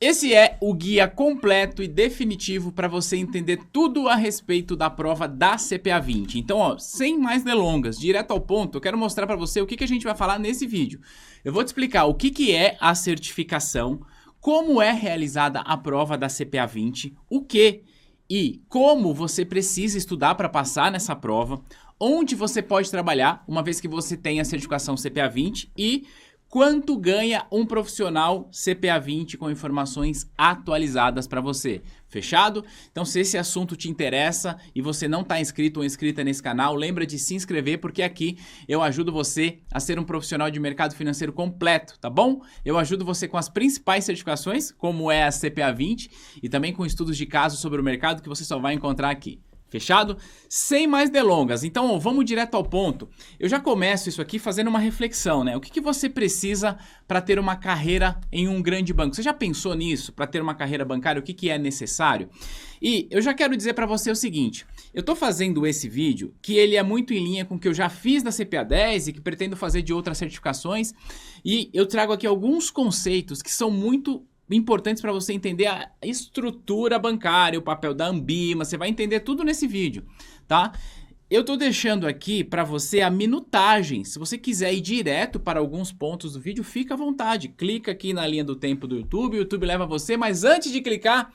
Esse é o guia completo e definitivo para você entender tudo a respeito da prova da CPA 20. Então, ó, sem mais delongas, direto ao ponto, eu quero mostrar para você o que a gente vai falar nesse vídeo. Eu vou te explicar o que é a certificação, como é realizada a prova da CPA 20, o que e como você precisa estudar para passar nessa prova, onde você pode trabalhar, uma vez que você tem a certificação CPA 20 e quanto ganha um profissional CPA 20 com informações atualizadas para você. Fechado? Então, se esse assunto te interessa e você não está inscrito ou inscrita nesse canal, lembra de se inscrever, porque aqui eu ajudo você a ser um profissional de mercado financeiro completo, tá bom? Eu ajudo você com as principais certificações, como é a CPA 20, e também com estudos de caso sobre o mercado que você só vai encontrar aqui. Fechado? Sem mais delongas, então vamos direto ao ponto. Eu já começo isso aqui fazendo uma reflexão, né? O que você precisa para ter uma carreira em um grande banco? Você já pensou nisso? Para ter uma carreira bancária, o que é necessário? E eu já quero dizer para você o seguinte, eu tô fazendo esse vídeo que ele é muito em linha com o que eu já fiz da CPA 10 e que pretendo fazer de outras certificações, e eu trago aqui alguns conceitos que são muito importantes para você entender a estrutura bancária, o papel da Ambima, você vai entender tudo nesse vídeo, tá? Eu tô deixando aqui para você a minutagem, se você quiser ir direto para alguns pontos do vídeo, fica à vontade, clica aqui na linha do tempo do YouTube, o YouTube leva você, mas antes de clicar,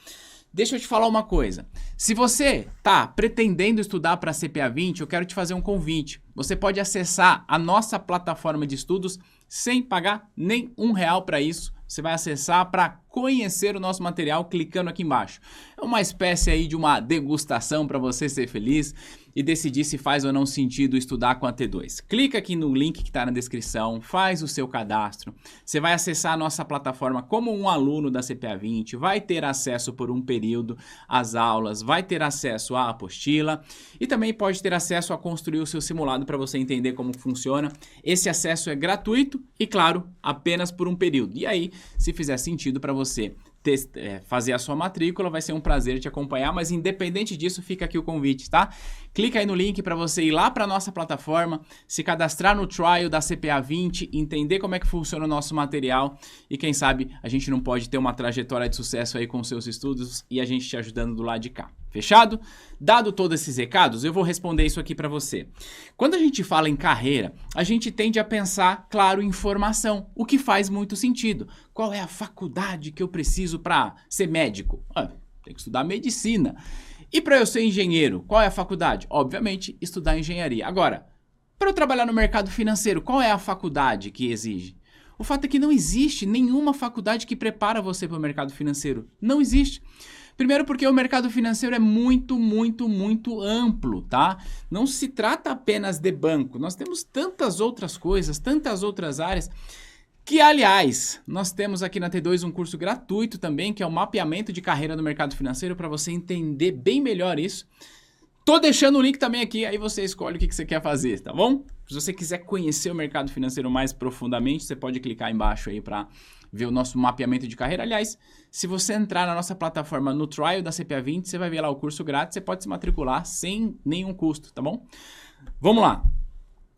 deixa eu te falar uma coisa, se você tá pretendendo estudar para a CPA 20, eu quero te fazer um convite, você pode acessar a nossa plataforma de estudos sem pagar nem R$1 para isso, você vai acessar para conhecer o nosso material clicando aqui embaixo. É uma espécie aí de uma degustação para você ser feliz e decidir se faz ou não sentido estudar com a T2. Clica aqui no link que está na descrição, faz o seu cadastro. Você vai acessar a nossa plataforma como um aluno da CPA 20, vai ter acesso por um período às aulas, vai ter acesso à apostila e também pode ter acesso a construir o seu simulado para você entender como funciona. Esse acesso é gratuito e, claro, apenas por um período. E aí, se fizer sentido para você fazer a sua matrícula, vai ser um prazer te acompanhar, mas independente disso, fica aqui o convite, tá? Clica aí no link para você ir lá para nossa plataforma, se cadastrar no trial da CPA 20, entender como é que funciona o nosso material e quem sabe a gente não pode ter uma trajetória de sucesso aí com os seus estudos e a gente te ajudando do lado de cá. Fechado? Dado todos esses recados, eu vou responder isso aqui para você. Quando a gente fala em carreira, a gente tende a pensar, claro, em formação, o que faz muito sentido. Qual é a faculdade que eu preciso para ser médico? Tem que estudar medicina. E para eu ser engenheiro, qual é a faculdade? Obviamente, estudar engenharia. Agora, para eu trabalhar no mercado financeiro, qual é a faculdade que exige? O fato é que não existe nenhuma faculdade que prepara você para o mercado financeiro. Não existe. Primeiro porque o mercado financeiro é muito amplo, tá? Não se trata apenas de banco. Nós temos tantas outras coisas, tantas outras áreas que, aliás, nós temos aqui na T2 um curso gratuito também, que é o mapeamento de carreira no mercado financeiro, para você entender bem melhor isso. Tô deixando o link também aqui, aí você escolhe o que você quer fazer, tá bom? Se você quiser conhecer o mercado financeiro mais profundamente, você pode clicar embaixo aí para ver o nosso mapeamento de carreira. Aliás, se você entrar na nossa plataforma no trial da CPA 20, você vai ver lá o curso grátis, você pode se matricular sem nenhum custo, tá bom? Vamos lá.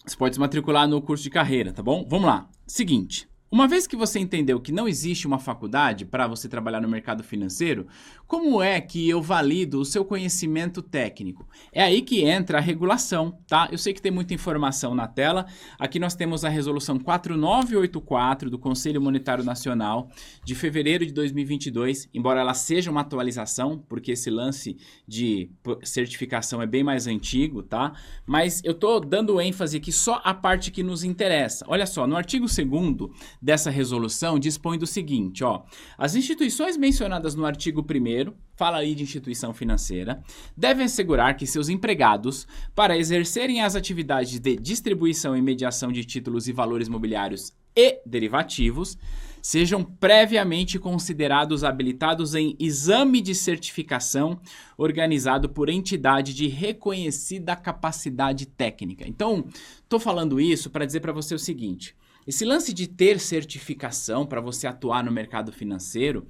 Você pode se matricular no curso de carreira, tá bom? Vamos lá. Seguinte. Uma vez que você entendeu que não existe uma faculdade para você trabalhar no mercado financeiro, como é que eu valido o seu conhecimento técnico? É aí que entra a regulação, tá? Eu sei que tem muita informação na tela. Aqui nós temos a resolução 4984 do Conselho Monetário Nacional de fevereiro de 2022, embora ela seja uma atualização, porque esse lance de certificação é bem mais antigo, tá? Mas eu tô dando ênfase aqui só a parte que nos interessa. Olha só, no artigo 2º dessa resolução dispõe do seguinte, ó, as instituições mencionadas no artigo 1º, fala aí de instituição financeira, devem assegurar que seus empregados, para exercerem as atividades de distribuição e mediação de títulos e valores mobiliários e derivativos, sejam previamente considerados habilitados em exame de certificação organizado por entidade de reconhecida capacidade técnica. Então, estou falando isso para dizer para você o seguinte: esse lance de ter certificação para você atuar no mercado financeiro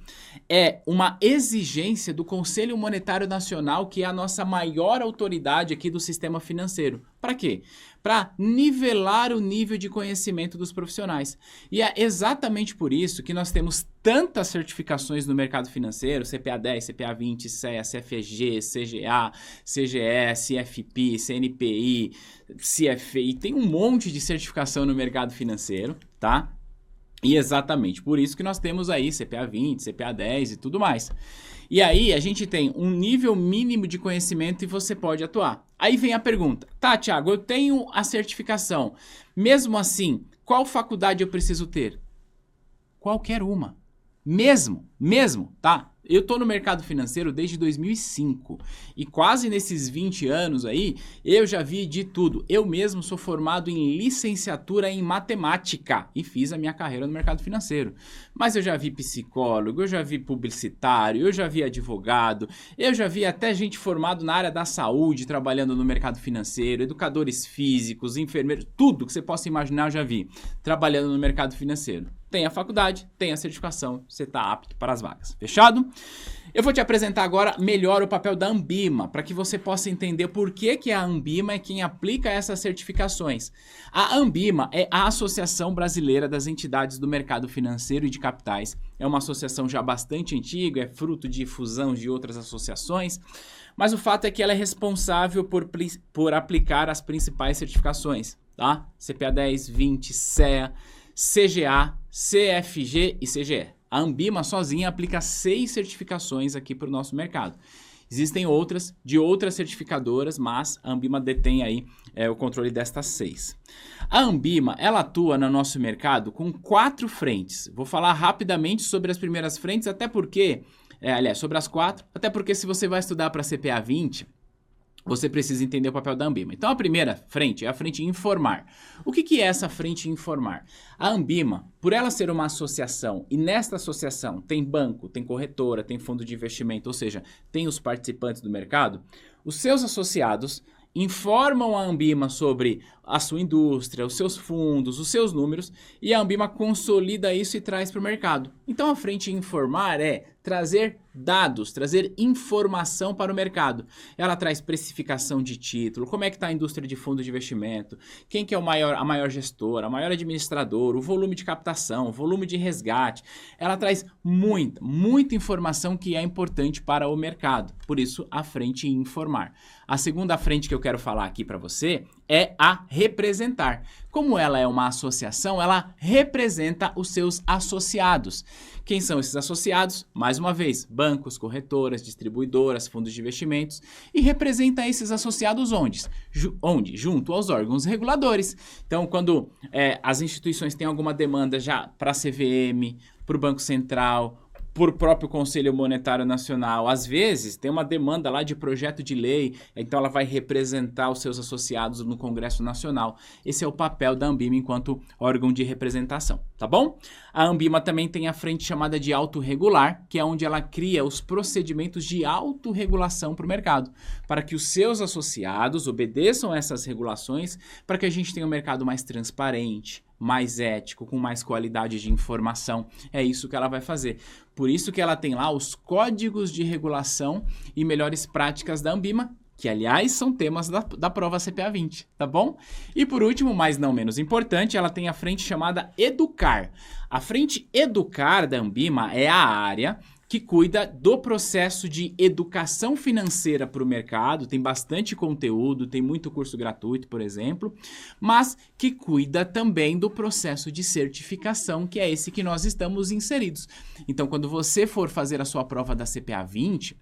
é uma exigência do Conselho Monetário Nacional, que é a nossa maior autoridade aqui do sistema financeiro. Para quê? para nivelar o nível de conhecimento dos profissionais. E é exatamente por isso que nós temos tantas certificações no mercado financeiro, CPA 10, CPA 20, CEA, CFG, CGA, CGE, CFP, CNPI, CFI, tem um monte de certificação no mercado financeiro, tá? E exatamente por isso que nós temos aí CPA 20, CPA 10 e tudo mais. E aí a gente tem um nível mínimo de conhecimento e você pode atuar. Aí vem a pergunta, tá, Thiago, eu tenho a certificação, mesmo assim, qual faculdade eu preciso ter? Qualquer uma. Mesmo, tá? Eu tô no mercado financeiro desde 2005 e quase nesses 20 anos aí, eu já vi de tudo. Eu mesmo sou formado em licenciatura em matemática e fiz a minha carreira no mercado financeiro. Mas eu já vi psicólogo, eu já vi publicitário, eu já vi advogado, eu já vi até gente formado na área da saúde trabalhando no mercado financeiro, educadores físicos, enfermeiros, tudo que você possa imaginar eu já vi trabalhando no mercado financeiro. Tem a faculdade, tem a certificação, você está apto para as vagas. Fechado? Eu vou te apresentar agora melhor o papel da Anbima, para que você possa entender por que a Anbima é quem aplica essas certificações. A Anbima é a Associação Brasileira das Entidades do Mercado Financeiro e de Capitais. É uma associação já bastante antiga, é fruto de fusão de outras associações, mas o fato é que ela é responsável por aplicar as principais certificações, tá? CPA 10, 20, CEA, CGA, CFG e CGE. A Anbima sozinha aplica 6 certificações aqui para o nosso mercado. Existem outras, de outras certificadoras, mas a Anbima detém aí o controle destas 6. A Anbima, ela atua no nosso mercado com 4 frentes. Vou falar rapidamente sobre as primeiras frentes, até porque, sobre as 4, até porque se você vai estudar para CPA 20, você precisa entender o papel da Anbima. Então, a primeira frente é a frente informar. O que é essa frente informar? A Anbima, por ela ser uma associação, e nesta associação tem banco, tem corretora, tem fundo de investimento, ou seja, tem os participantes do mercado, os seus associados informam a Anbima sobre a sua indústria, os seus fundos, os seus números, e a Anbima consolida isso e traz para o mercado. Então, a frente informar é trazer dados, trazer informação para o mercado. Ela traz precificação de título, como é que está a indústria de fundo de investimento, quem que é a maior gestora, a maior administradora, o volume de captação, o volume de resgate. Ela traz muita informação que é importante para o mercado. Por isso, a frente informar. A segunda frente que eu quero falar aqui para você é a representar. Como ela é uma associação, ela representa os seus associados. Quem são esses associados? Mais uma vez, bancos, corretoras, distribuidoras, fundos de investimentos. E representa esses associados onde? Junto aos órgãos reguladores. Então, quando as instituições têm alguma demanda já para a CVM, para o Banco Central, por próprio Conselho Monetário Nacional, às vezes tem uma demanda lá de projeto de lei, então ela vai representar os seus associados no Congresso Nacional. Esse é o papel da Anbima enquanto órgão de representação, tá bom? A Anbima também tem a frente chamada de autorregular, que é onde ela cria os procedimentos de autorregulação para o mercado, para que os seus associados obedeçam essas regulações, para que a gente tenha um mercado mais transparente, mais ético, com mais qualidade de informação. É isso que ela vai fazer. Por isso que ela tem lá os códigos de regulação e melhores práticas da Anbima, que aliás são temas da prova CPA 20, tá bom? E por último, mas não menos importante, ela tem a frente chamada Educar. A frente Educar da Anbima é a área que cuida do processo de educação financeira para o mercado, tem bastante conteúdo, tem muito curso gratuito, por exemplo, mas que cuida também do processo de certificação, que é esse que nós estamos inseridos. Então, quando você for fazer a sua prova da CPA 20,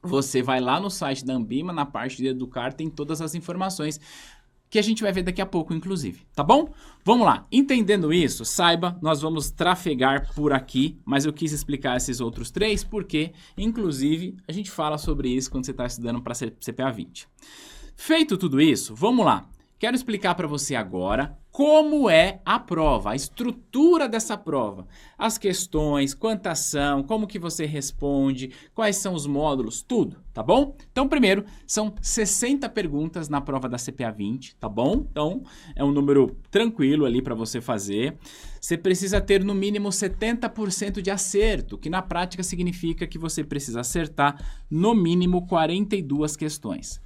você vai lá no site da Anbima, na parte de Educar, tem todas as informações que a gente vai ver daqui a pouco, inclusive, tá bom? Vamos lá, entendendo isso, saiba, nós vamos trafegar por aqui, mas eu quis explicar esses outros 3 porque, inclusive, a gente fala sobre isso quando você está estudando para CPA 20. Feito tudo isso, vamos lá. Quero explicar para você agora como é a prova, a estrutura dessa prova, as questões, quantas são, como que você responde, quais são os módulos, tudo, tá bom? Então, primeiro, são 60 perguntas na prova da CPA 20, tá bom? Então, é um número tranquilo ali para você fazer. Você precisa ter no mínimo 70% de acerto, que na prática significa que você precisa acertar no mínimo 42 questões.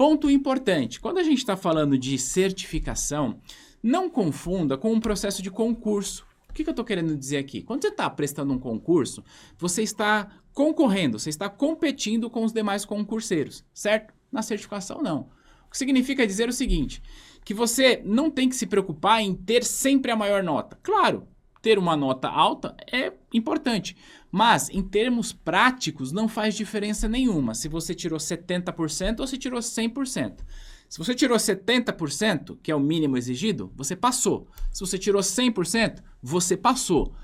Ponto importante, quando a gente está falando de certificação, não confunda com um processo de concurso. O que eu estou querendo dizer aqui? Quando você está prestando um concurso, você está concorrendo, você está competindo com os demais concurseiros, certo? Na certificação, não. O que significa dizer o seguinte, que você não tem que se preocupar em ter sempre a maior nota. Claro, ter uma nota alta é importante, mas em termos práticos não faz diferença nenhuma se você tirou 70% ou se tirou 100%. Se você tirou 70%, que é o mínimo exigido, você passou. Se você tirou 100%, você passou.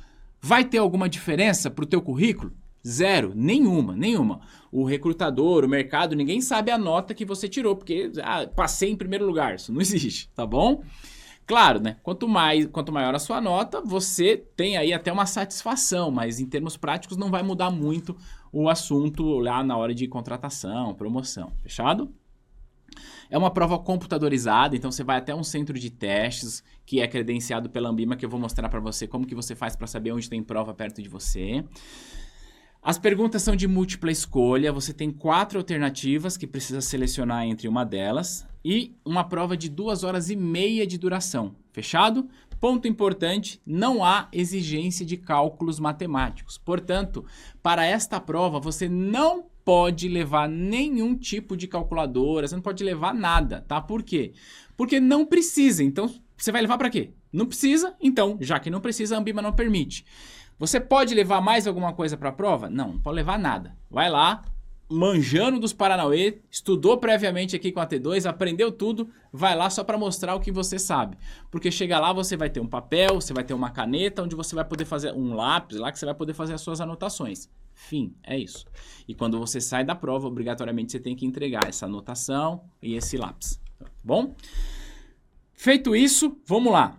Vai ter alguma diferença para o teu currículo? Zero, nenhuma. O recrutador, o mercado, ninguém sabe a nota que você tirou, porque passei em primeiro lugar, isso não existe, tá bom? Claro, né? Quanto maior a sua nota, você tem aí até uma satisfação, mas em termos práticos não vai mudar muito o assunto lá na hora de contratação, promoção, fechado? É uma prova computadorizada, então você vai até um centro de testes que é credenciado pela Anbima, que eu vou mostrar para você como que você faz para saber onde tem prova perto de você. As perguntas são de múltipla escolha, você tem 4 alternativas que precisa selecionar entre uma delas e uma prova de 2 horas e meia de duração, fechado? Ponto importante, não há exigência de cálculos matemáticos, portanto, para esta prova você não pode levar nenhum tipo de calculadora, você não pode levar nada, tá? Por quê? Porque não precisa, então você vai levar para quê? Não precisa, então, já que não precisa, a Anbima não permite. Você pode levar mais alguma coisa para a prova? Não pode levar nada. Vai lá, manjando dos Paranauê, estudou previamente aqui com a T2, aprendeu tudo, vai lá só para mostrar o que você sabe. Porque chega lá, você vai ter um papel, você vai ter uma caneta, onde você vai poder fazer um lápis lá, que você vai poder fazer as suas anotações. Fim, é isso. E quando você sai da prova, obrigatoriamente você tem que entregar essa anotação e esse lápis, tá bom? Feito isso, vamos lá.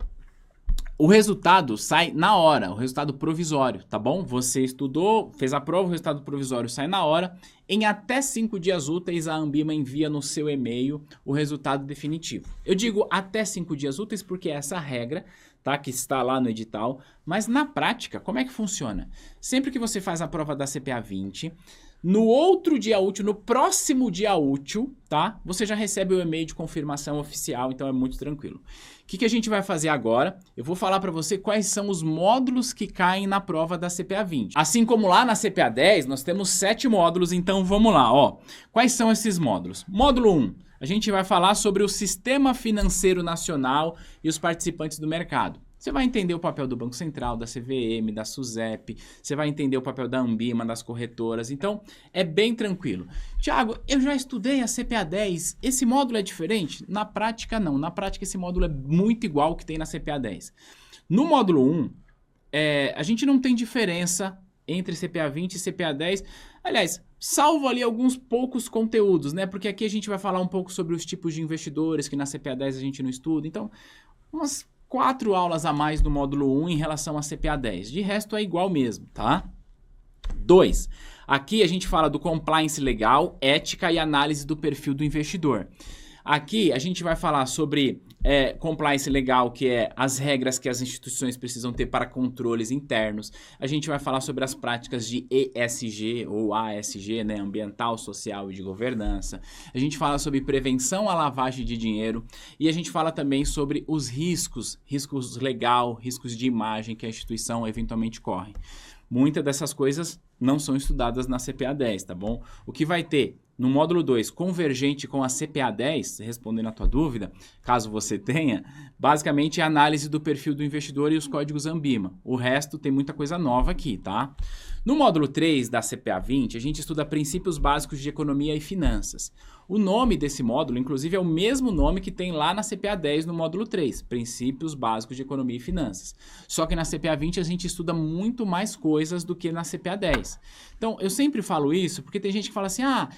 O resultado sai na hora, o resultado provisório, tá bom? Você estudou, fez a prova, o resultado provisório sai na hora. Em até 5 dias úteis, a Anbima envia no seu e-mail o resultado definitivo. Eu digo até 5 dias úteis porque é essa regra, tá? Que está lá no edital. Mas na prática, como é que funciona? Sempre que você faz a prova da CPA 20... no outro dia útil, no próximo dia útil, tá? Você já recebe o e-mail de confirmação oficial, então é muito tranquilo. O que a gente vai fazer agora? Eu vou falar para você quais são os módulos que caem na prova da CPA 20. Assim como lá na CPA 10, nós temos 7 módulos, então vamos lá, ó. Quais são esses módulos? Módulo 1, a gente vai falar sobre o Sistema Financeiro Nacional e os participantes do mercado. Você vai entender o papel do Banco Central, da CVM, da SUSEP, você vai entender o papel da Anbima, das corretoras, então é bem tranquilo. Tiago, eu já estudei a CPA 10, esse módulo é diferente? Na prática não, na prática esse módulo é muito igual ao que tem na CPA 10. No módulo 1, a gente não tem diferença entre CPA 20 e CPA 10, aliás, salvo ali alguns poucos conteúdos, né? Porque aqui a gente vai falar um pouco sobre os tipos de investidores que na CPA 10 a gente não estuda, então umas 4 aulas a mais do módulo 1 em relação à CPA 10. De resto é igual mesmo, tá? 2. Aqui a gente fala do compliance legal, ética e análise do perfil do investidor. Aqui a gente vai falar sobre compliance legal, que é as regras que as instituições precisam ter para controles internos. A gente vai falar sobre as práticas de ESG ou ASG, né, ambiental, social e de governança. A gente fala sobre prevenção à lavagem de dinheiro e a gente fala também sobre os riscos legal, riscos de imagem que a instituição eventualmente corre. Muitas dessas coisas não são estudadas na CPA 10, tá bom? O que vai ter no módulo 2, convergente com a CPA 10, respondendo a tua dúvida, caso você tenha, basicamente é a análise do perfil do investidor e os códigos Anbima. O resto tem muita coisa nova aqui, tá? No módulo 3 da CPA 20, a gente estuda princípios básicos de economia e finanças. O nome desse módulo, inclusive, é o mesmo nome que tem lá na CPA 10 no módulo 3, princípios básicos de economia e finanças. Só que na CPA 20 a gente estuda muito mais coisas do que na CPA 10. Então, eu sempre falo isso porque tem gente que fala assim, a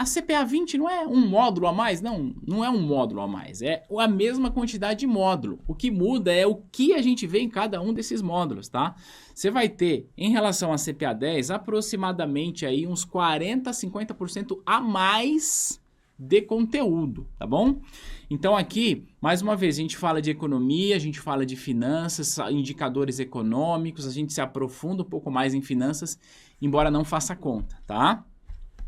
CPA 20 não é um módulo a mais? Não, não é um módulo a mais, é a mesma quantidade de módulo. O que muda é o que a gente vê em cada um desses módulos, tá? Você vai ter, em relação à CPA 10, aproximadamente aí uns 40% a 50% a mais de conteúdo, tá bom? Então aqui, mais uma vez, a gente fala de economia, a gente fala de finanças, indicadores econômicos, a gente se aprofunda um pouco mais em finanças, embora não faça conta, tá?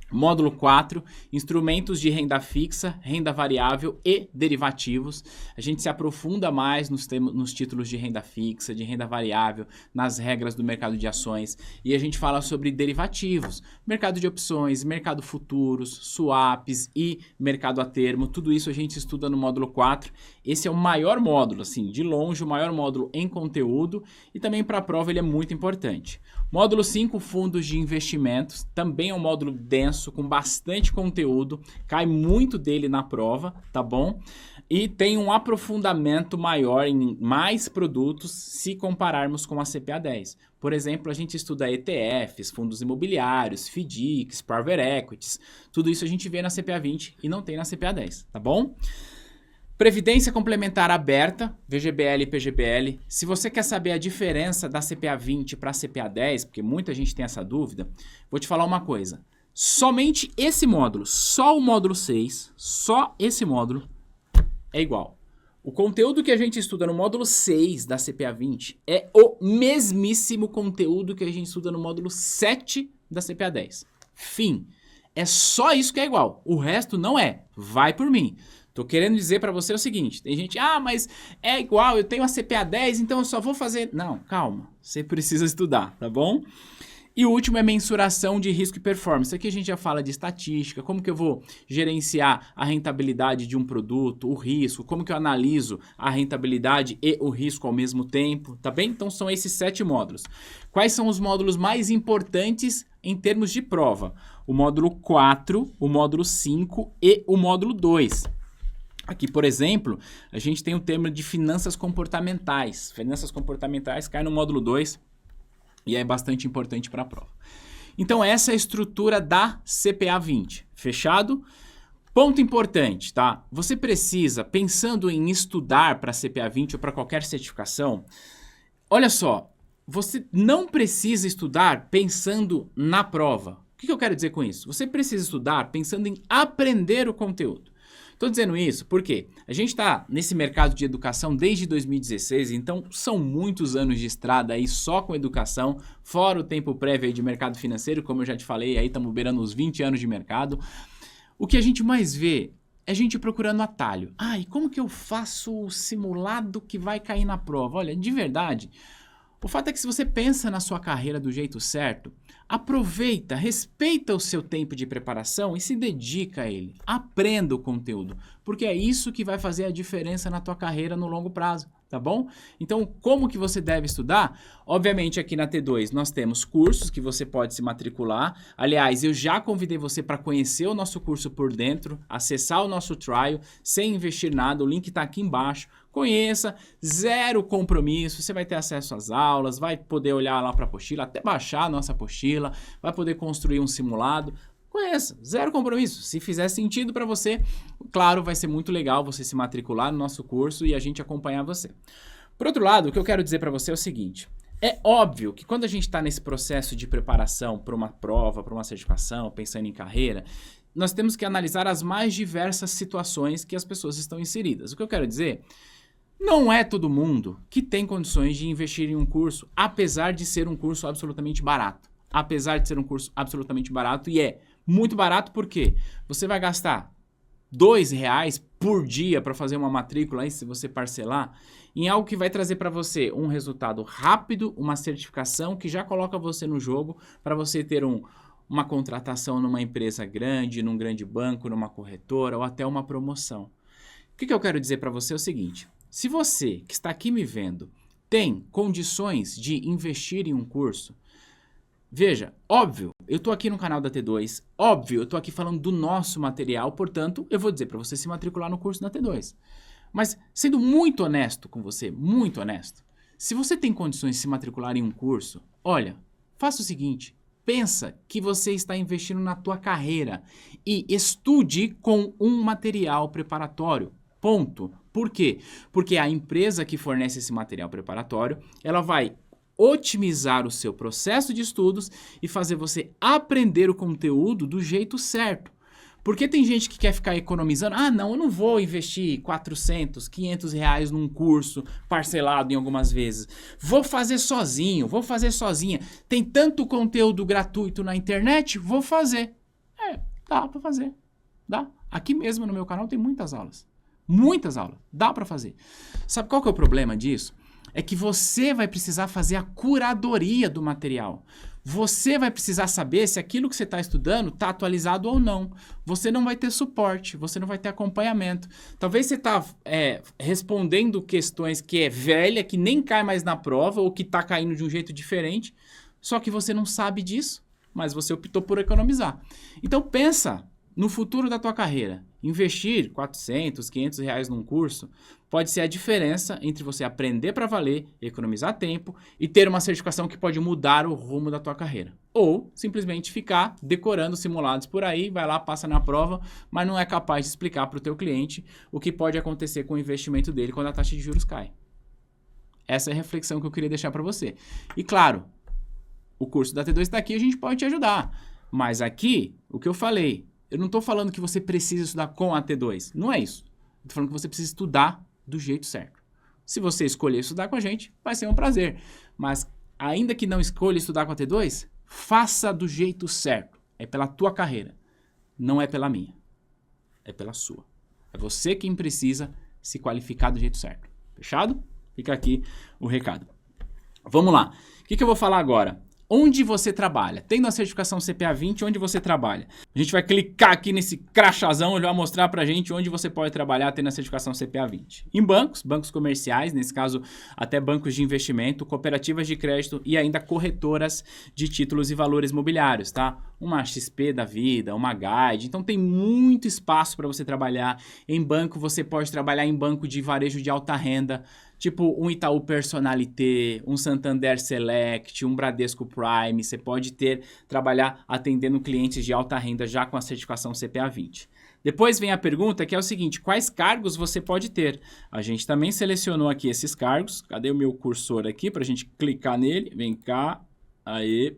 Módulo 4, instrumentos de renda fixa, renda variável e derivativos. A gente se aprofunda mais nos títulos de renda fixa, de renda variável, nas regras do mercado de ações. E a gente fala sobre derivativos, mercado de opções, mercado futuros, swaps e mercado a termo. Tudo isso a gente estuda no módulo 4. Esse é o maior módulo, assim, de longe, o maior módulo em conteúdo. E também para a prova ele é muito importante. Módulo 5, fundos de investimentos. Também é um módulo denso, com bastante conteúdo, cai muito dele na prova, tá bom? E tem um aprofundamento maior em mais produtos se compararmos com a CPA 10. Por exemplo, a gente estuda ETFs, fundos imobiliários, FDICs, Private Equities, tudo isso a gente vê na CPA 20 e não tem na CPA 10, tá bom? Previdência complementar aberta, VGBL e PGBL. Se você quer saber a diferença da CPA 20 para a CPA 10, porque muita gente tem essa dúvida, vou te falar uma coisa. Somente esse módulo, só o módulo 6, só esse módulo é igual. O conteúdo que a gente estuda no módulo 6 da CPA 20 é o mesmíssimo conteúdo que a gente estuda no módulo 7 da CPA 10. Fim. É só isso que é igual. O resto não é. Vai por mim. Tô querendo dizer para você o seguinte, tem gente, mas é igual, eu tenho a CPA 10, então eu só vou fazer... Não, calma, você precisa estudar, tá bom? E o último é mensuração de risco e performance. Aqui a gente já fala de estatística, como que eu vou gerenciar a rentabilidade de um produto, o risco, como que eu analiso a rentabilidade e o risco ao mesmo tempo, tá bem? Então são esses 7 módulos. Quais são os módulos mais importantes em termos de prova? O módulo 4, o módulo 5 e o módulo 2. Aqui, por exemplo, a gente tem o tema de finanças comportamentais. Finanças comportamentais cai no módulo 2. E é bastante importante para a prova. Então, essa é a estrutura da CPA 20. Fechado? Ponto importante, tá? Você precisa, pensando em estudar para a CPA 20 ou para qualquer certificação, olha só, você não precisa estudar pensando na prova. O que eu quero dizer com isso? Você precisa estudar pensando em aprender o conteúdo. Estou dizendo isso porque a gente está nesse mercado de educação desde 2016, então são muitos anos de estrada aí só com educação, fora o tempo prévio aí de mercado financeiro, como eu já te falei, aí estamos beirando os 20 anos de mercado. O que a gente mais vê é gente procurando atalho. E como que eu faço o simulado que vai cair na prova? Olha, de verdade, o fato é que se você pensa na sua carreira do jeito certo, aproveita, respeita o seu tempo de preparação e se dedica a ele. Aprenda o conteúdo, porque é isso que vai fazer a diferença na tua carreira no longo prazo, tá bom? Então, como que você deve estudar? Obviamente, aqui na T2 nós temos cursos que você pode se matricular. Aliás, eu já convidei você para conhecer o nosso curso por dentro, acessar o nosso trial sem investir nada. O link está aqui embaixo. Conheça, zero compromisso, você vai ter acesso às aulas, vai poder olhar lá para a apostila, até baixar a nossa apostila, vai poder construir um simulado. Conheça, zero compromisso. Se fizer sentido para você, claro, vai ser muito legal você se matricular no nosso curso e a gente acompanhar você. Por outro lado, o que eu quero dizer para você é o seguinte, é óbvio que quando a gente está nesse processo de preparação para uma prova, para uma certificação, pensando em carreira, nós temos que analisar as mais diversas situações que as pessoas estão inseridas. O que eu quero dizer... Não é todo mundo que tem condições de investir em um curso, apesar de ser um curso absolutamente barato. Apesar de ser um curso absolutamente barato, e é muito barato porque você vai gastar R$2 por dia para fazer uma matrícula, aí, se você parcelar, em algo que vai trazer para você um resultado rápido, uma certificação que já coloca você no jogo para você ter uma contratação numa empresa grande, num grande banco, numa corretora ou até uma promoção. O que eu quero dizer para você é o seguinte... Se você, que está aqui me vendo, tem condições de investir em um curso, veja, óbvio, eu estou aqui no canal da T2, óbvio, eu estou aqui falando do nosso material, portanto, eu vou dizer para você se matricular no curso da T2. Mas, sendo muito honesto com você, muito honesto, se você tem condições de se matricular em um curso, olha, faça o seguinte, pensa que você está investindo na tua carreira e estude com um material preparatório. Ponto. Por quê? Porque a empresa que fornece esse material preparatório, ela vai otimizar o seu processo de estudos e fazer você aprender o conteúdo do jeito certo. Porque tem gente que quer ficar economizando, não, eu não vou investir 400, 500 reais num curso parcelado em algumas vezes. Vou fazer sozinho, vou fazer sozinha. Tem tanto conteúdo gratuito na internet, vou fazer. Dá para fazer. Dá. Aqui mesmo no meu canal tem muitas aulas. Muitas aulas. Dá para fazer. Sabe qual que é o problema disso? É que você vai precisar fazer a curadoria do material. Você vai precisar saber se aquilo que você está estudando está atualizado ou não. Você não vai ter suporte, você não vai ter acompanhamento. Talvez você está respondendo questões que é velha, que nem cai mais na prova, ou que está caindo de um jeito diferente, só que você não sabe disso, mas você optou por economizar. Então pensa no futuro da tua carreira. Investir 400, 500 reais num curso pode ser a diferença entre você aprender para valer, economizar tempo e ter uma certificação que pode mudar o rumo da tua carreira. Ou simplesmente ficar decorando simulados por aí, vai lá, passa na prova, mas não é capaz de explicar para o teu cliente o que pode acontecer com o investimento dele quando a taxa de juros cai. Essa é a reflexão que eu queria deixar para você. E claro, o curso da T2 está aqui, a gente pode te ajudar. Mas aqui, o que eu falei, eu não estou falando que você precisa estudar com a T2. Não é isso. Estou falando que você precisa estudar do jeito certo. Se você escolher estudar com a gente, vai ser um prazer. Mas ainda que não escolha estudar com a T2, faça do jeito certo. É pela tua carreira. Não é pela minha. É pela sua. É você quem precisa se qualificar do jeito certo. Fechado? Fica aqui o recado. Vamos lá. O que eu vou falar agora? Onde você trabalha? Tendo a certificação CPA 20, onde você trabalha? A gente vai clicar aqui nesse crachazão, ele vai mostrar pra gente onde você pode trabalhar tendo a certificação CPA 20. Em bancos, bancos comerciais, nesse caso até bancos de investimento, cooperativas de crédito e ainda corretoras de títulos e valores mobiliários, tá? Uma XP da vida, uma Guide, então tem muito espaço para você trabalhar. Em banco, você pode trabalhar em banco de varejo de alta renda, tipo um Itaú Personalité, um Santander Select, um Bradesco Prime. Você pode trabalhar atendendo clientes de alta renda já com a certificação CPA 20. Depois vem a pergunta que é o seguinte, quais cargos você pode ter? A gente também selecionou aqui esses cargos. Cadê o meu cursor aqui para a gente clicar nele? Vem cá. Aí,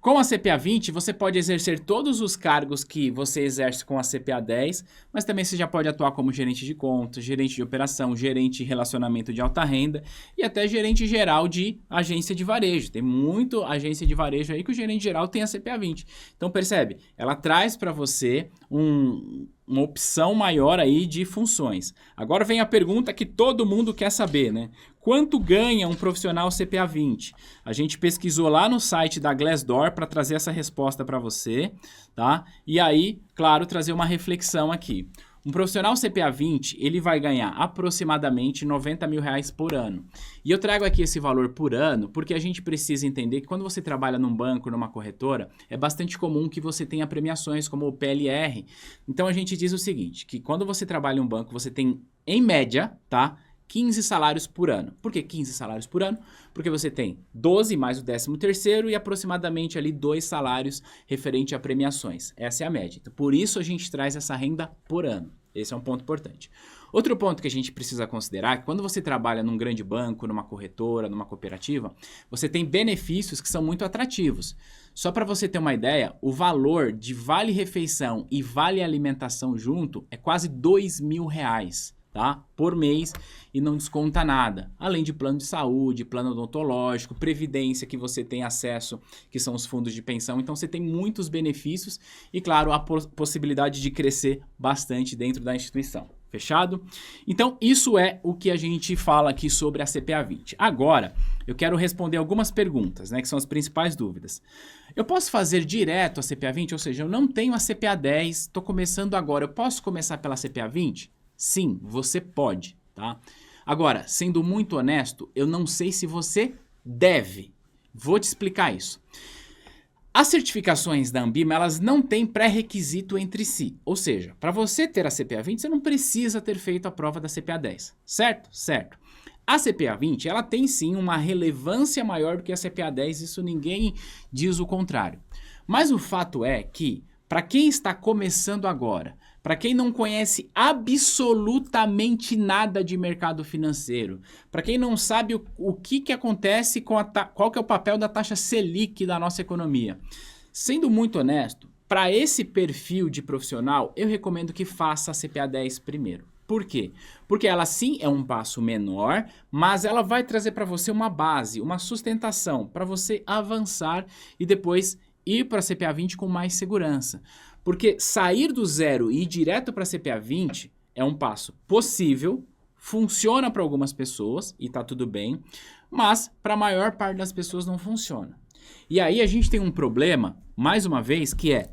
Com a CPA 20, você pode exercer todos os cargos que você exerce com a CPA 10, mas também você já pode atuar como gerente de contas, gerente de operação, gerente de relacionamento de alta renda e até gerente geral de agência de varejo. Tem muito agência de varejo aí que o gerente geral tem a CPA 20. Então percebe, ela traz para você uma opção maior aí de funções. Agora vem a pergunta que todo mundo quer saber, né? Quanto ganha um profissional CPA 20? A gente pesquisou lá no site da Glassdoor para trazer essa resposta para você, tá? E aí, claro, trazer uma reflexão aqui. Um profissional CPA 20, ele vai ganhar aproximadamente 90 mil reais por ano. E eu trago aqui esse valor por ano porque a gente precisa entender que quando você trabalha num banco, numa corretora, é bastante comum que você tenha premiações como o PLR. Então a gente diz o seguinte, que quando você trabalha em um banco, você tem, em média, tá? 15 salários por ano. Por que 15 salários por ano? Porque você tem 12 mais o 13º e aproximadamente ali 2 salários referente a premiações. Essa é a média. Então, por isso a gente traz essa renda por ano. Esse é um ponto importante. Outro ponto que a gente precisa considerar é que quando você trabalha num grande banco, numa corretora, numa cooperativa, você tem benefícios que são muito atrativos. Só para você ter uma ideia, o valor de vale-refeição e vale-alimentação junto é quase 2 mil reais. Tá? Por mês e não desconta nada. Além de plano de saúde, plano odontológico, previdência que você tem acesso, que são os fundos de pensão. Então você tem muitos benefícios e, claro, a possibilidade de crescer bastante dentro da instituição. Fechado? Então isso é o que a gente fala aqui sobre a CPA 20. Agora eu quero responder algumas perguntas, né, que são as principais dúvidas. Eu posso fazer direto a CPA 20? Ou seja, eu não tenho a CPA 10, estou começando agora. Eu posso começar pela CPA 20? Sim, você pode, tá? Agora, sendo muito honesto, eu não sei se você deve. Vou te explicar isso. As certificações da Ambima, elas não têm pré-requisito entre si. Ou seja, para você ter a CPA 20, você não precisa ter feito a prova da CPA 10, certo? Certo. A CPA 20, ela tem sim uma relevância maior do que a CPA 10, isso ninguém diz o contrário. Mas o fato é que, para quem está começando agora, para quem não conhece absolutamente nada de mercado financeiro, para quem não sabe o que acontece com qual que é o papel da taxa Selic da nossa economia. Sendo muito honesto, para esse perfil de profissional, eu recomendo que faça a CPA 10 primeiro. Por quê? Porque ela sim é um passo menor, mas ela vai trazer para você uma base, uma sustentação para você avançar e depois ir para a CPA 20 com mais segurança. Porque sair do zero e ir direto para a CPA 20 é um passo possível, funciona para algumas pessoas e tá tudo bem, mas para a maior parte das pessoas não funciona. E aí a gente tem um problema, mais uma vez, que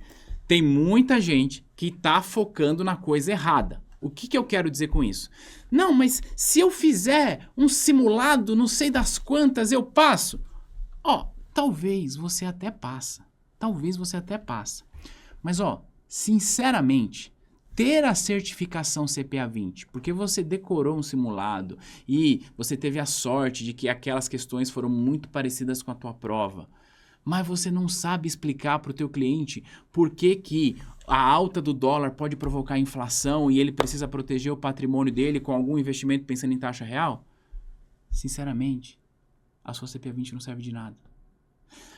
tem muita gente que tá focando na coisa errada. O que eu quero dizer com isso? Não, mas se eu fizer um simulado, não sei das quantas, eu passo. Talvez você até passa. Talvez você até passa. Mas, sinceramente, ter a certificação CPA 20, porque você decorou um simulado e você teve a sorte de que aquelas questões foram muito parecidas com a tua prova, mas você não sabe explicar para o teu cliente por que a alta do dólar pode provocar inflação e ele precisa proteger o patrimônio dele com algum investimento pensando em taxa real? Sinceramente, a sua CPA 20 não serve de nada.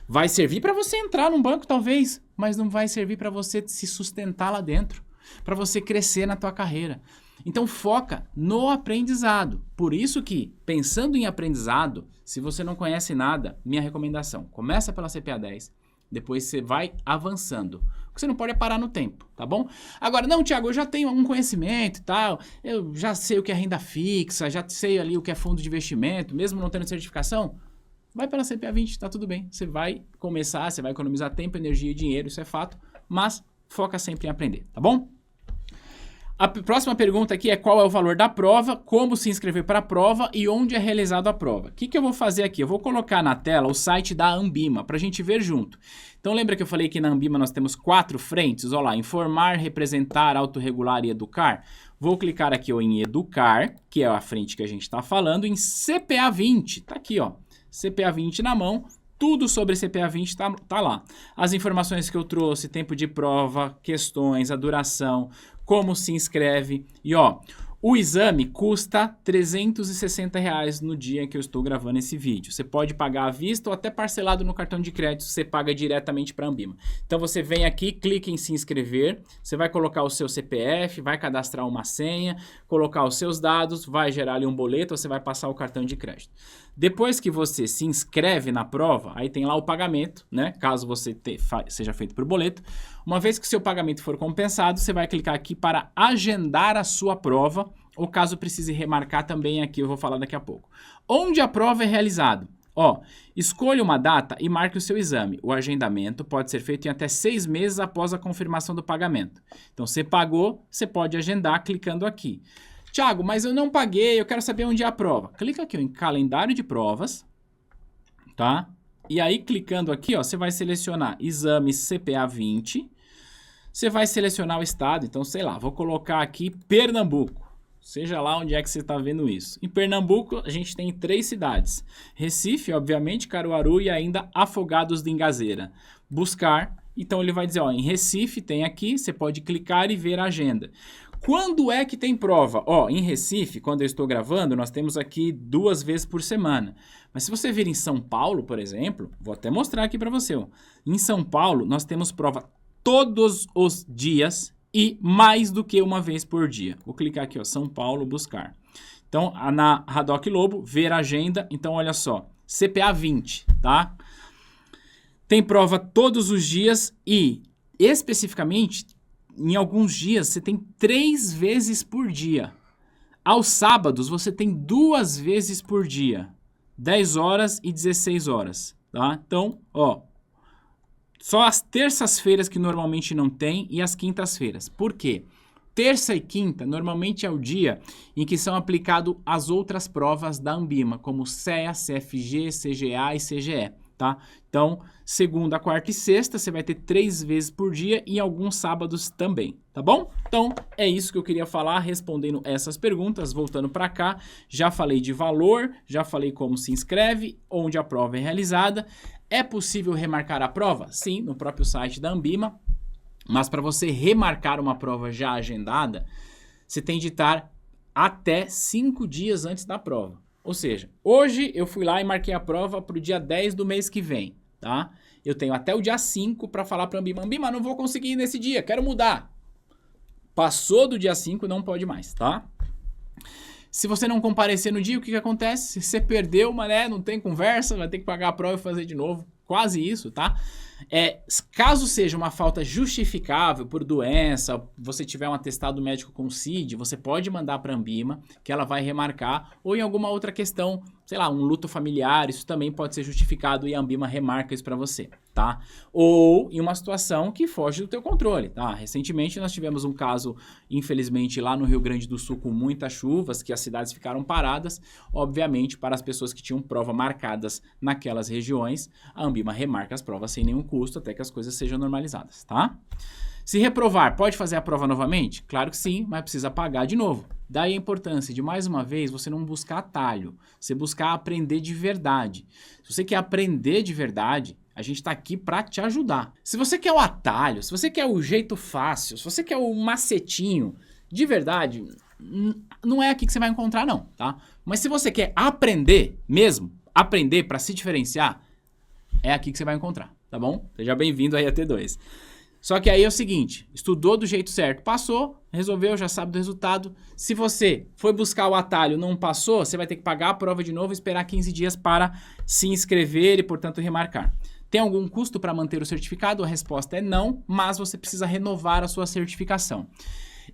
Vai servir para você entrar num banco, talvez, mas não vai servir para você se sustentar lá dentro, para você crescer na tua carreira. Então foca no aprendizado. Por isso que, pensando em aprendizado, se você não conhece nada, minha recomendação, começa pela CPA 10, depois você vai avançando. O que você não pode é parar no tempo, tá bom? Agora, não, Thiago, eu já tenho algum conhecimento e tal, eu já sei o que é renda fixa, já sei ali o que é fundo de investimento, mesmo não tendo certificação, vai pela CPA 20, tá tudo bem. Você vai começar, você vai economizar tempo, energia e dinheiro, isso é fato, mas foca sempre em aprender, tá bom? A próxima pergunta aqui é qual é o valor da prova, como se inscrever para a prova e onde é realizada a prova. O que eu vou fazer aqui? Eu vou colocar na tela o site da Anbima para a gente ver junto. Então lembra que eu falei que na Anbima nós temos 4 frentes? Olha lá, informar, representar, autorregular e educar. Vou clicar aqui em educar, que é a frente que a gente está falando, em CPA 20. Tá aqui, ó, CPA 20 na mão. Tudo sobre CPA 20 tá lá. As informações que eu trouxe, tempo de prova, questões, a duração, como se inscreve. E o exame custa R$ 360 no dia que eu estou gravando esse vídeo. Você pode pagar à vista ou até parcelado no cartão de crédito, você paga diretamente para a Anbima. Então você vem aqui, clica em se inscrever, você vai colocar o seu CPF, vai cadastrar uma senha, colocar os seus dados, vai gerar ali um boleto, você vai passar o cartão de crédito. Depois que você se inscreve na prova, aí tem lá o pagamento, né? Caso você seja feito por boleto. Uma vez que o seu pagamento for compensado, você vai clicar aqui para agendar a sua prova, ou caso precise remarcar também aqui, eu vou falar daqui a pouco. Onde a prova é realizada? Escolha uma data e marque o seu exame. O agendamento pode ser feito em até 6 meses após a confirmação do pagamento. Então, você pagou, você pode agendar clicando aqui. Thiago, mas eu não paguei, eu quero saber onde é a prova. Clica aqui em calendário de provas, tá? E aí, clicando aqui, você vai selecionar exame CPA 20. Você vai selecionar o estado, então, sei lá, vou colocar aqui Pernambuco. Seja lá onde é que você está vendo isso. Em Pernambuco, a gente tem 3 cidades. Recife, obviamente, Caruaru e ainda Afogados de Ingazeira. Buscar, então ele vai dizer, em Recife tem aqui, você pode clicar e ver a agenda. Quando é que tem prova? Em Recife, quando eu estou gravando, nós temos aqui 2 vezes por semana. Mas se você vir em São Paulo, por exemplo, vou até mostrar aqui para você. Em São Paulo, nós temos prova todos os dias e mais do que uma vez por dia. Vou clicar aqui, São Paulo, buscar. Então, na Haddock Lobo, ver a agenda. Então, olha só, CPA 20, tá? Tem prova todos os dias e, especificamente, em alguns dias, você tem 3 vezes por dia. Aos sábados, você tem 2 vezes por dia. 10 horas e 16 horas, tá? Então, só as terças-feiras que normalmente não tem e as quintas-feiras. Por quê? Terça e quinta normalmente é o dia em que são aplicadas as outras provas da Anbima, como CEA, CFG, CGA e CGE, tá? Então, segunda, quarta e sexta você vai ter 3 vezes por dia e alguns sábados também, tá bom? Então, é isso que eu queria falar respondendo essas perguntas. Voltando para cá, já falei de valor, já falei como se inscreve, onde a prova é realizada. É possível remarcar a prova? Sim, no próprio site da Anbima. Mas para você remarcar uma prova já agendada, você tem de estar até 5 dias antes da prova. Ou seja, hoje eu fui lá e marquei a prova para o dia 10 do mês que vem, tá? Eu tenho até o dia 5 para falar para a Anbima. Anbima, não vou conseguir ir nesse dia, quero mudar. Passou do dia 5, não pode mais, tá? Se você não comparecer no dia, o que acontece? Você perdeu, mas não tem conversa, vai ter que pagar a prova e fazer de novo. quase isso, tá? Caso seja uma falta justificável por doença, você tiver um atestado médico com CID, você pode mandar para a Anbima, que ela vai remarcar, ou em alguma outra questão, sei lá, um luto familiar, isso também pode ser justificado e a Anbima remarca isso para você, tá? Ou em uma situação que foge do teu controle, tá? Recentemente nós tivemos um caso, infelizmente, lá no Rio Grande do Sul com muitas chuvas, que as cidades ficaram paradas, obviamente, para as pessoas que tinham prova marcadas naquelas regiões, a Anbima remarca as provas sem nenhum custo até que as coisas sejam normalizadas, tá? Se reprovar, pode fazer a prova novamente? Claro que sim, mas precisa pagar de novo. Daí a importância de, mais uma vez, você não buscar atalho, você buscar aprender de verdade. Se você quer aprender de verdade, a gente está aqui para te ajudar. Se você quer o atalho, se você quer o jeito fácil, se você quer o macetinho, de verdade, não é aqui que você vai encontrar não, tá? Mas se você quer aprender mesmo, aprender para se diferenciar, é aqui que você vai encontrar, tá bom? Seja bem-vindo aí a T2. Só que aí é o seguinte, estudou do jeito certo, passou, resolveu, já sabe do resultado. Se você foi buscar o atalho, não passou, você vai ter que pagar a prova de novo e esperar 15 dias para se inscrever e, portanto, remarcar. Tem algum custo para manter o certificado? A resposta é não, mas você precisa renovar a sua certificação.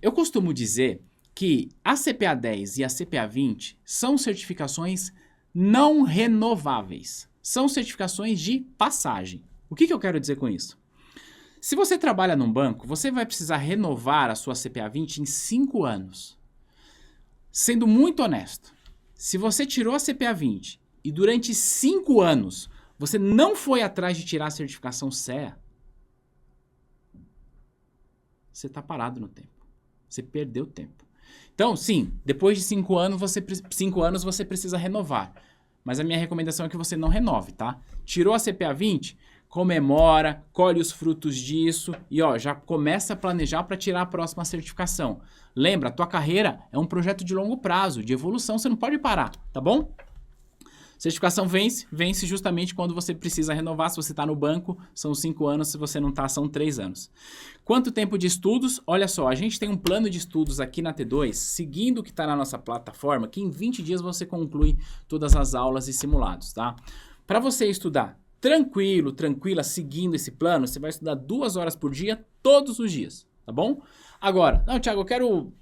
Eu costumo dizer que a CPA 10 e a CPA 20 são certificações não renováveis. São certificações de passagem. O que eu quero dizer com isso? Se você trabalha num banco, você vai precisar renovar a sua CPA 20 em 5 anos. Sendo muito honesto, se você tirou a CPA 20 e durante 5 anos você não foi atrás de tirar a certificação CEA, você está parado no tempo. Você perdeu tempo. Então, sim, depois de 5 anos você precisa renovar. Mas a minha recomendação é que você não renove, tá? Tirou a CPA 20, comemora, colhe os frutos disso e ó, já começa a planejar para tirar a próxima certificação. Lembra, a tua carreira é um projeto de longo prazo, de evolução, você não pode parar, tá bom? Certificação vence justamente quando você precisa renovar. Se você está no banco, são 5 anos, se você não está, são 3 anos. Quanto tempo de estudos? Olha só, a gente tem um plano de estudos aqui na T2, seguindo o que está na nossa plataforma, que em 20 dias você conclui todas as aulas e simulados, tá? Para você estudar tranquila, seguindo esse plano, você vai estudar 2 horas por dia, todos os dias, tá bom? Agora, não, Thiago, eu quero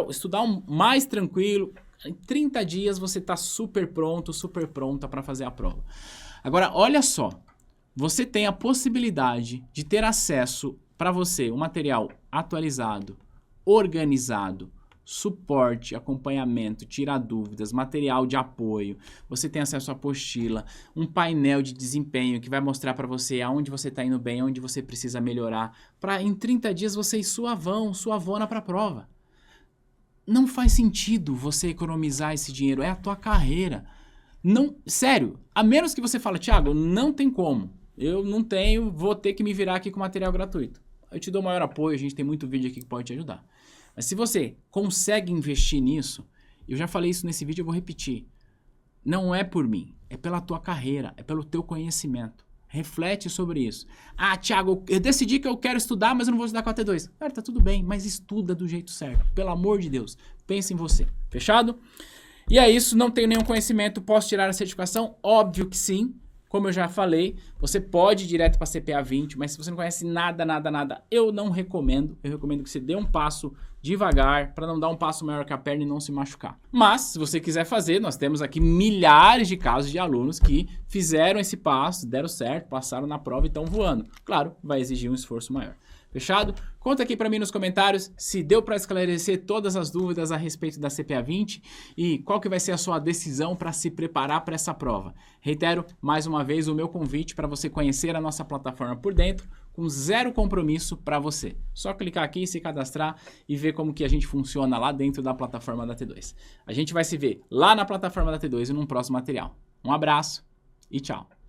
estudar mais tranquilo. Em 30 dias você está super pronto, super pronta para fazer a prova. Agora, olha só, você tem a possibilidade de ter acesso para você, um material atualizado, organizado, suporte, acompanhamento, tirar dúvidas, material de apoio, você tem acesso à apostila, um painel de desempenho que vai mostrar para você aonde você está indo bem, onde você precisa melhorar, para em 30 dias você ir suavona para a prova. Não faz sentido você economizar esse dinheiro, é a tua carreira. Não, sério, a menos que você fale, Thiago, não tem como, eu não tenho, vou ter que me virar aqui com material gratuito. Eu te dou maior apoio, a gente tem muito vídeo aqui que pode te ajudar. Mas se você consegue investir nisso, eu já falei isso nesse vídeo, eu vou repetir. Não é por mim, é pela tua carreira, é pelo teu conhecimento. Reflete sobre isso. Ah, Thiago, eu decidi que eu quero estudar, mas eu não vou estudar com a T2. Cara, tá tudo bem, mas estuda do jeito certo. Pelo amor de Deus, pense em você. Fechado? E é isso, não tenho nenhum conhecimento, posso tirar a certificação? Óbvio que sim. Como eu já falei, você pode ir direto para a CPA 20, mas se você não conhece nada, eu não recomendo. Eu recomendo que você dê um passo devagar, para não dar um passo maior que a perna e não se machucar. Mas, se você quiser fazer, nós temos aqui milhares de casos de alunos que fizeram esse passo, deram certo, passaram na prova e estão voando. Claro, vai exigir um esforço maior. Fechado? Conta aqui para mim nos comentários se deu para esclarecer todas as dúvidas a respeito da CPA 20 e qual que vai ser a sua decisão para se preparar para essa prova. Reitero mais uma vez o meu convite para você conhecer a nossa plataforma por dentro com 0 compromisso para você. Só clicar aqui, se cadastrar e ver como que a gente funciona lá dentro da plataforma da T2. A gente vai se ver lá na plataforma da T2 e num próximo material. Um abraço e tchau!